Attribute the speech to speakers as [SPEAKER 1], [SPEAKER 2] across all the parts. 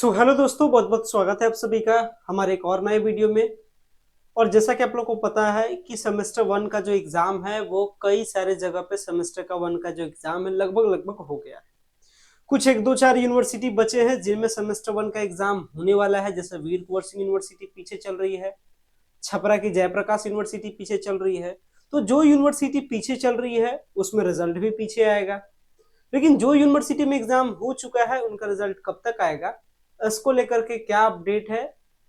[SPEAKER 1] Hello दोस्तों, बहुत बहुत स्वागत है आप सभी का हमारे एक और नए वीडियो में। और जैसा कि आप लोग को पता है कि सेमेस्टर वन का जो एग्जाम है वो कई सारे जगह पे सेमेस्टर का वन का जो एग्जाम है लगभग लगभग हो गया है। कुछ एक दो चार यूनिवर्सिटी बचे हैं जिनमें सेमेस्टर वन का एग्जाम होने वाला है, जैसे वीर कुंवर सिंह यूनिवर्सिटी पीछे चल रही है, छपरा की जयप्रकाश यूनिवर्सिटी पीछे चल रही है। तो जो यूनिवर्सिटी पीछे चल रही है उसमें रिजल्ट भी पीछे आएगा, लेकिन जो यूनिवर्सिटी में एग्जाम हो चुका है उनका रिजल्ट कब तक आएगा, इसको लेकर के क्या अपडेट है।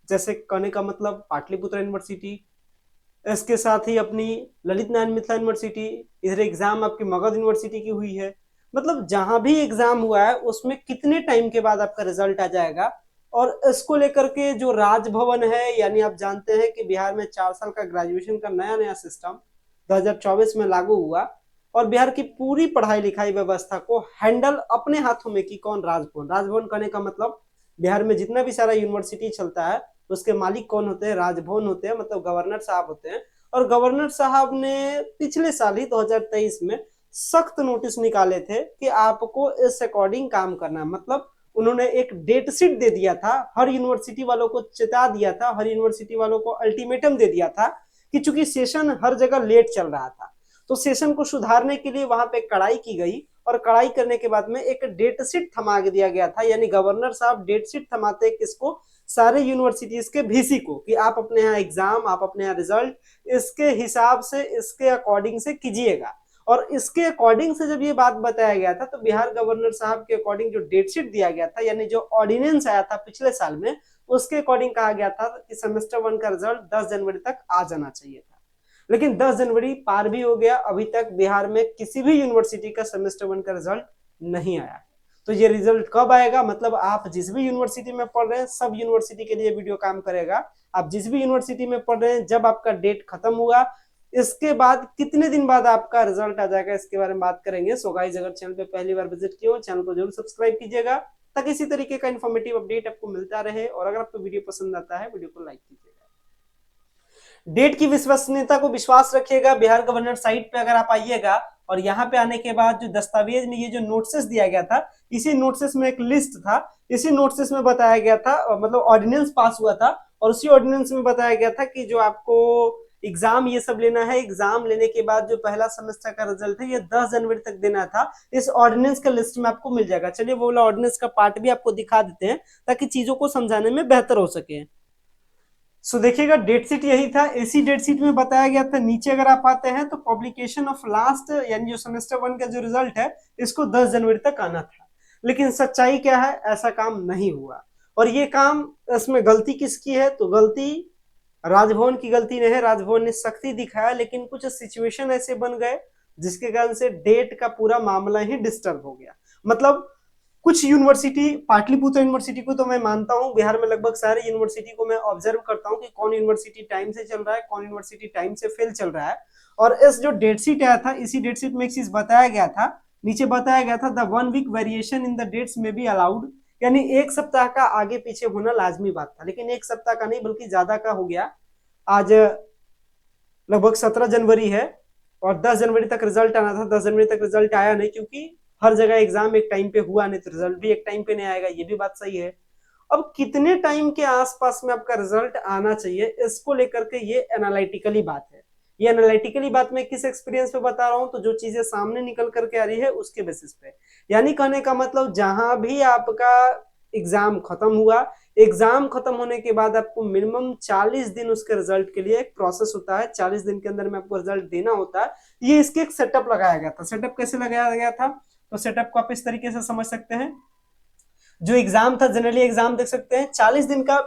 [SPEAKER 1] जैसे कहने का मतलब पाटलिपुत्र यूनिवर्सिटी, इसके साथ ही अपनी ललित नारायण मिथिला यूनिवर्सिटी, इधर एग्जाम आपकी मगध यूनिवर्सिटी की हुई है। मतलब जहां भी एग्जाम हुआ है उसमें कितने टाइम के बाद आपका रिजल्ट आ जाएगा। और इसको लेकर के जो राजभवन है, यानी आप जानते हैं कि बिहार में 4 साल का ग्रेजुएशन का नया नया सिस्टम 2024 में लागू हुआ, और बिहार की पूरी पढ़ाई लिखाई व्यवस्था को हैंडल अपने हाथों में की कौन? राजभवन। राजभवन करने का मतलब बिहार में जितना भी सारा यूनिवर्सिटी चलता है उसके मालिक कौन होते हैं? राजभवन होते हैं, मतलब गवर्नर साहब होते हैं। और गवर्नर साहब ने पिछले साल ही 2023 में सख्त नोटिस निकाले थे कि आपको इस अकॉर्डिंग काम करना है। मतलब उन्होंने एक डेट शीट दे दिया था, हर यूनिवर्सिटी वालों को चेता दिया था, हर यूनिवर्सिटी वालों को अल्टीमेटम दे दिया था कि चूंकि सेशन हर जगह लेट चल रहा था तो सेशन को सुधारने के लिए वहां पे कड़ाई की गई, और कड़ाई करने के बाद में एक डेट शीट थमा दिया गया था। यानी गवर्नर साहब डेट शीट थमाते किसको? सारे यूनिवर्सिटीज के वीसी को, कि आप अपने यहाँ एग्जाम, आप अपने यहाँ रिजल्ट इसके हिसाब से, इसके अकॉर्डिंग से कीजिएगा। और इसके अकॉर्डिंग से जब ये बात बताया गया था तो बिहार गवर्नर साहब के अकॉर्डिंग जो डेट शीट दिया गया था, यानी जो ऑर्डिनेंस आया था पिछले साल में, उसके अकॉर्डिंग कहा गया था कि सेमेस्टर वन का रिजल्ट 10 जनवरी तक आ जाना चाहिए था। लेकिन 10 जनवरी पार भी हो गया, अभी तक बिहार में किसी भी यूनिवर्सिटी का सेमेस्टर वन का रिजल्ट नहीं आया। तो ये रिजल्ट कब आएगा? मतलब आप जिस भी यूनिवर्सिटी में पढ़ रहे हैं, सब यूनिवर्सिटी के लिए वीडियो काम करेगा। आप जिस भी यूनिवर्सिटी में पढ़ रहे हैं, जब आपका डेट खत्म हुआ इसके बाद कितने दिन बाद आपका रिजल्ट आ जाएगा, इसके बारे में बात करेंगे। सो गाइस, अगर चैनल पे पहली बार विजिट किए हो, चैनल को जरूर सब्सक्राइब कीजिएगा ताकि इसी तरीके का इन्फॉर्मेटिव अपडेट आपको मिलता रहे। और अगर आपको वीडियो पसंद आता है, वीडियो को लाइक कीजिएगा। डेट की विश्वसनीयता को विश्वास रखिएगा। बिहार गवर्नर साइट पे अगर आप आइएगा और यहाँ पे आने के बाद जो दस्तावेज में ये जो नोटिस दिया गया था, इसी नोटिस में एक लिस्ट था, इसी नोटिस में बताया गया था, मतलब ऑर्डिनेंस पास हुआ था, और उसी ऑर्डिनेंस में बताया गया था कि जो आपको एग्जाम ये सब लेना है, एग्जाम लेने के बाद जो पहला सेमेस्टर का रिजल्ट है ये 10 जनवरी तक देना था। इस ऑर्डिनेंस का लिस्ट में आपको मिल जाएगा। चलिए वो वाला ऑर्डिनेंस का पार्ट भी आपको दिखा देते हैं ताकि चीजों को समझाने में बेहतर हो सके। सो देखिएगा, डेट शीट यही था, इसी डेट शीट में बताया गया था। नीचे अगर आप आते हैं तो पब्लिकेशन ऑफ लास्ट, यानी जो सेमेस्टर वन का जो रिजल्ट है इसको 10 जनवरी तक आना था। लेकिन सच्चाई क्या है? ऐसा काम नहीं हुआ। और ये काम, इसमें गलती किसकी है? तो गलती राजभवन की गलती नहीं है। राजभवन ने सख्ती दिखाया, लेकिन कुछ सिचुएशन ऐसे बन गए जिसके कारण से डेट का पूरा मामला ही डिस्टर्ब हो गया। मतलब कुछ यूनिवर्सिटी, पाटलिपुत्र यूनिवर्सिटी को तो मैं मानता हूं, बिहार में लगभग सारे यूनिवर्सिटी को मैं ऑब्जर्व करता हूं कि कौन यूनिवर्सिटी टाइम से चल रहा है, कौन यूनिवर्सिटी टाइम से फेल चल रहा है। और इस जो डेट शीट आया था, इसी डेट शीट में एक चीज बताया गया था, नीचे बताया गया था the 1 week variation in the dates में बी अलाउड, यानी एक सप्ताह का आगे पीछे होना लाजमी बात था। लेकिन एक सप्ताह का नहीं बल्कि ज्यादा का हो गया। आज लगभग 17 जनवरी है और 10 जनवरी तक रिजल्ट आना था, 10 जनवरी तक रिजल्ट आया नहीं, क्योंकि हर जगह एग्जाम एक टाइम पे हुआ नहीं तो रिजल्ट भी एक टाइम पे नहीं आएगा। ये भी बात सही है। अब कितने टाइम के आसपास में आपका रिजल्ट आना चाहिए, इसको लेकर के ये एनालिटिकली बात है। ये एनालिटिकली बात मैं किस एक्सपीरियंस पे बता रहा हूं? तो जो चीजें सामने निकल करके आ रही है उसके बेसिस पे। यानी कहने का मतलब जहां भी आपका एग्जाम खत्म हुआ, एग्जाम खत्म होने के बाद आपको मिनिमम 40 दिन उसके रिजल्ट के लिए एक प्रोसेस होता है, 40 दिन के अंदर में आपको रिजल्ट देना होता है। ये इसके एक सेटअप लगाया गया था। सेटअप कैसे लगाया गया था? तो सेटअप को आप इस तरीके से समझ सकते हैं। जो एग्जाम था, जनरली एग्जाम देख सकते हैं 40 दिन का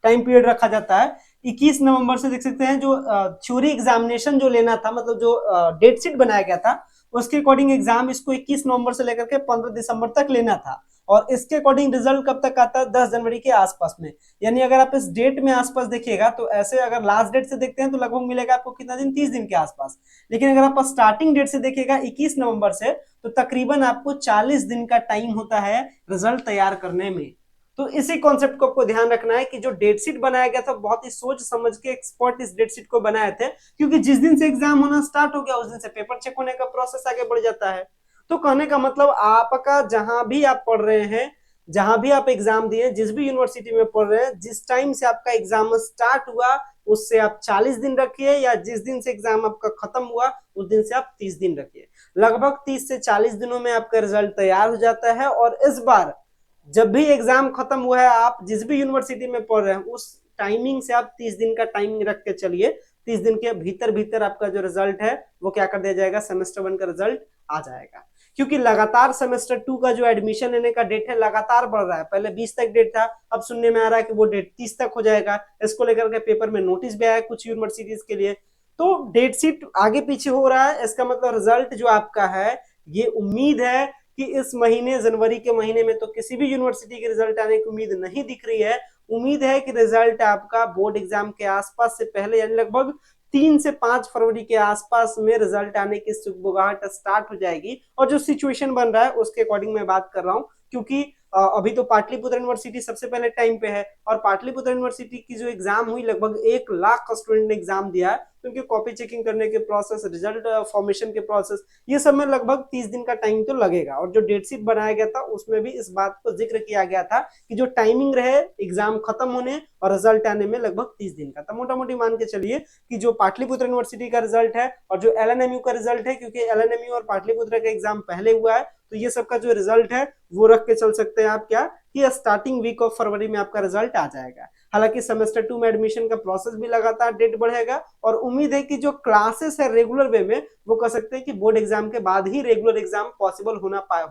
[SPEAKER 1] टाइम पीरियड रखा जाता है। 21 नवंबर से देख सकते हैं जो थ्योरी एग्जामिनेशन जो लेना था, मतलब जो डेट शीट बनाया गया था उसके अकॉर्डिंग एग्जाम इसको 21 नवंबर से लेकर के 15 दिसंबर तक लेना था। और इसके अकॉर्डिंग रिजल्ट कब तक आता है? 10 जनवरी के आसपास में। यानी अगर आप इस डेट में आसपास देखिएगा तो ऐसे अगर लास्ट डेट से देखते हैं तो लगभग मिलेगा आपको कितना दिन? 30 दिन के आसपास। लेकिन अगर आप स्टार्टिंग डेट से देखिएगा 21 नवंबर से, तो तकरीबन आपको 40 दिन का टाइम होता है रिजल्ट तैयार करने में। तो इसी कॉन्सेप्ट को आपको ध्यान रखना है कि जो डेट शीट बनाया गया था बहुत ही सोच समझ के एक्सपर्ट इस डेट शीट को बनाए थे, क्योंकि जिस दिन से एग्जाम होना स्टार्ट हो गया उस दिन से पेपर चेक होने का प्रोसेस आगे बढ़ जाता है। तो कहने का मतलब आपका जहां भी आप पढ़ रहे हैं जहां भी आप एग्जाम दिए, जिस भी यूनिवर्सिटी में पढ़ रहे हैं, जिस टाइम से आपका एग्जाम स्टार्ट हुआ उससे आप 40 दिन रखिए, या जिस दिन से एग्जाम आपका खत्म हुआ उस दिन से आप 30 दिन रखिए। लगभग 30 से 40 दिनों में आपका रिजल्ट तैयार हो जाता है। और इस बार जब भी एग्जाम खत्म हुआ है, आप जिस भी यूनिवर्सिटी में पढ़ रहे हैं उस टाइमिंग से आप 30 दिन का टाइमिंग रख के चलिए। 30 दिन के भीतर भीतर आपका जो रिजल्ट है वो क्या कर दिया जाएगा, सेमेस्टर 1 का रिजल्ट आ जाएगा। क्योंकि लगातार सेमेस्टर 2 का जो एडमिशन लेने का डेट है लगातार बढ़ रहा है। पहले 20 तक डेट था, अब सुनने में आ रहा है कि वो डेट 30 तक हो जाएगा। इसको लेकर के पेपर में नोटिस भी आया कुछ यूनिवर्सिटीज के लिए। तो डेट शीट आगे पीछे हो रहा है, इसका मतलब रिजल्ट जो आपका है, ये उम्मीद है कि इस महीने जनवरी के महीने में तो किसी भी यूनिवर्सिटी के रिजल्ट आने की उम्मीद नहीं दिख रही है। उम्मीद है कि रिजल्ट आपका बोर्ड एग्जाम के आसपास से पहले, यानी लगभग 3 से 5 फरवरी के आसपास में रिजल्ट आने की सुगबुगाहट स्टार्ट हो जाएगी। और जो सिचुएशन बन रहा है उसके अकॉर्डिंग मैं बात कर रहा हूं, क्योंकि अभी तो पाटलिपुत्र यूनिवर्सिटी सबसे पहले टाइम पे है, और पाटलिपुत्र यूनिवर्सिटी की जो एग्जाम हुई लगभग 1 लाख स्टूडेंट ने एग्जाम दिया है। क्योंकि कॉपी चेकिंग करने के प्रोसेस, रिजल्ट फॉर्मेशन के प्रोसेस, ये सब में लगभग 30 दिन का टाइम तो लगेगा। और जो डेट शीट बनाया गया था उसमें भी इस बात को जिक्र किया गया था कि जो टाइमिंग रहे एग्जाम खत्म होने और रिजल्ट आने में लगभग 30 दिन का। तो मोटा मोटी मान के चलिए कि जो पाटलिपुत्र यूनिवर्सिटी का रिजल्ट है और जो एलएनएमयू का रिजल्ट है, क्योंकि एलएनएमयू और पाटलिपुत्र का एग्जाम पहले हुआ है, तो ये सबका जो रिजल्ट है वो रख के चल सकते हैं आप क्या, कि स्टार्टिंग वीक ऑफ फरवरी में आपका रिजल्ट आ जाएगा। हालांकि सेमेस्टर 2 में एडमिशन का प्रोसेस भी लगातार डेट बढ़ेगा, और उम्मीद है कि जो क्लासेस है रेगुलर वे में, वो कह सकते हैं कि बोर्ड एग्जाम के बाद ही रेगुलर एग्जाम पॉसिबल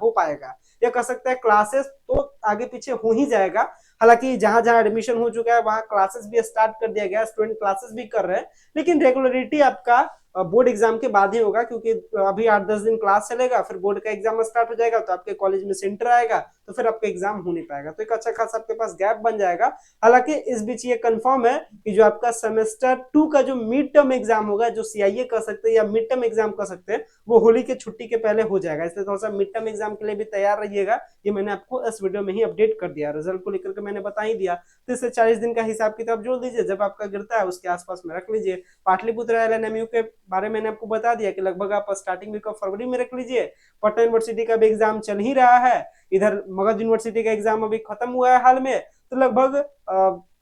[SPEAKER 1] हो पाएगा, या कह सकते हैं क्लासेस तो आगे पीछे हो ही जाएगा। हालांकि जहां जहां एडमिशन हो चुका है वहां क्लासेस भी स्टार्ट कर दिया गया, स्टूडेंट क्लासेस भी कर रहे हैं, लेकिन रेगुलरिटी आपका बोर्ड एग्जाम के बाद ही होगा। क्योंकि अभी 8-10 दिन क्लास चलेगा, फिर बोर्ड का एग्जाम स्टार्ट हो जाएगा, तो आपके कॉलेज में सेंटर आएगा, तो फिर आपका एग्जाम हो नहीं पाएगा, तो एक अच्छा खासा आपके पास गैप बन जाएगा। हालांकि इस बीच ये कंफर्म है कि जो आपका सेमेस्टर 2 का जो मिड टर्म एग्जाम होगा, जो सीआईए कह सकते हैं या मिड टर्म एग्जाम कह सकते हैं, वो होली के छुट्टी के पहले हो जाएगा। इसलिए थोड़ा सा मिड टर्म एग्जाम के लिए भी तैयार रहिएगा। ये मैंने आपको इस वीडियो में ही अपडेट कर दिया, रिजल्ट को लेकर के मैंने बता ही दिया। 30 से 40 दिन का हिसाब किताब जोड़ दीजिए, जब आपका गिरता है उसके आसपास में रख लीजिए। पाटलिपुत्र एलएनएमयू के बारे में मैंने आपको बता दिया कि लगभग आप स्टार्टिंग वीक ऑफ फरवरी में रख लीजिए। पटना यूनिवर्सिटी का भी एग्जाम चल ही रहा है, इधर मगध यूनिवर्सिटी का एग्जाम अभी खत्म हुआ है हाल में, तो लगभग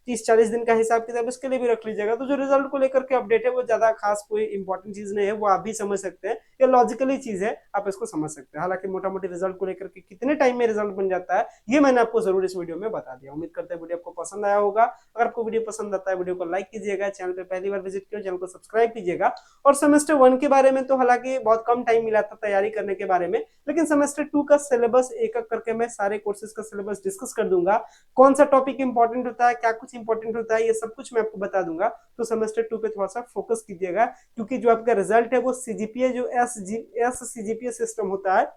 [SPEAKER 1] 30-40 दिन का हिसाब किताब इसके लिए भी रख लीजिएगा। तो जो रिजल्ट को लेकर के अपडेट है वो ज्यादा खास कोई इंपॉर्टेंट चीज नहीं है, वो आप भी समझ सकते हैं, ये लॉजिकली चीज है, आप इसको समझ सकते हैं। हालांकि मोटा मोटी रिजल्ट को लेकर के कितने टाइम में रिजल्ट बन जाता है ये मैंने आपको जरूर इस वीडियो में बता दिया। उम्मीद करते हैं वीडियो आपको पसंद आया होगा। अगर आपको वीडियो पसंद आता है वीडियो को लाइक कीजिएगा, चैनल पे पहली बार विजिट किया चैनल को सब्सक्राइब कीजिएगा। और सेमेस्टर 1 के बारे में तो हालांकि बहुत कम टाइम मिला था तैयारी करने के बारे में, लेकिन सेमेस्टर 2 का सिलेबस एक एक करके मैं सारे कोर्सेज का सिलेबस डिस्कस कर दूंगा। कौन सा टॉपिक इंपॉर्टेंट होता है, क्या कुछ इंपॉर्टेंट होता है, ये सब कुछ मैं आपको बता दूंगा। तो सेमेस्टर 2 पे थोड़ा सा फोकस कीजिएगा, क्योंकि जो आपका रिजल्ट है वो सीजीपीए, जो एस सीजीपीए सिस्टम होता है,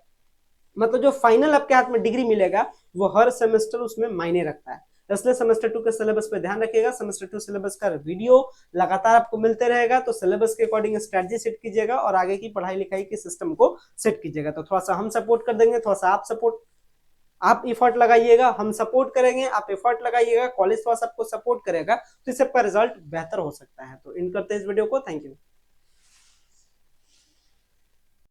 [SPEAKER 1] मतलब जो फाइनल आपके हाथ में डिग्री मिलेगा वो हर सेमेस्टर उसमें मायने रखता है। इसलिए सेमेस्टर 2 के सिलेबस पे ध्यान रखिएगा। सेमेस्टर 2 सिलेबस का वीडियो लगातार आपको मिलते रहेगा, तो सिलेबस के अकॉर्डिंग स्ट्रेटजी सेट कीजिएगा और आगे की पढ़ाई लिखाई के सिस्टम को सेट कीजिएगा। तो थोड़ा सा हम सपोर्ट कर देंगे, थोड़ा सा आप एफर्ट लगाइएगा, हम सपोर्ट करेंगे, आप एफर्ट लगाइएगा, कॉलेज थोड़ा सा आपको सपोर्ट करेगा, तो इससे आपका रिजल्ट बेहतर हो सकता है। तो इन करते हैं इस वीडियो को। Thank you.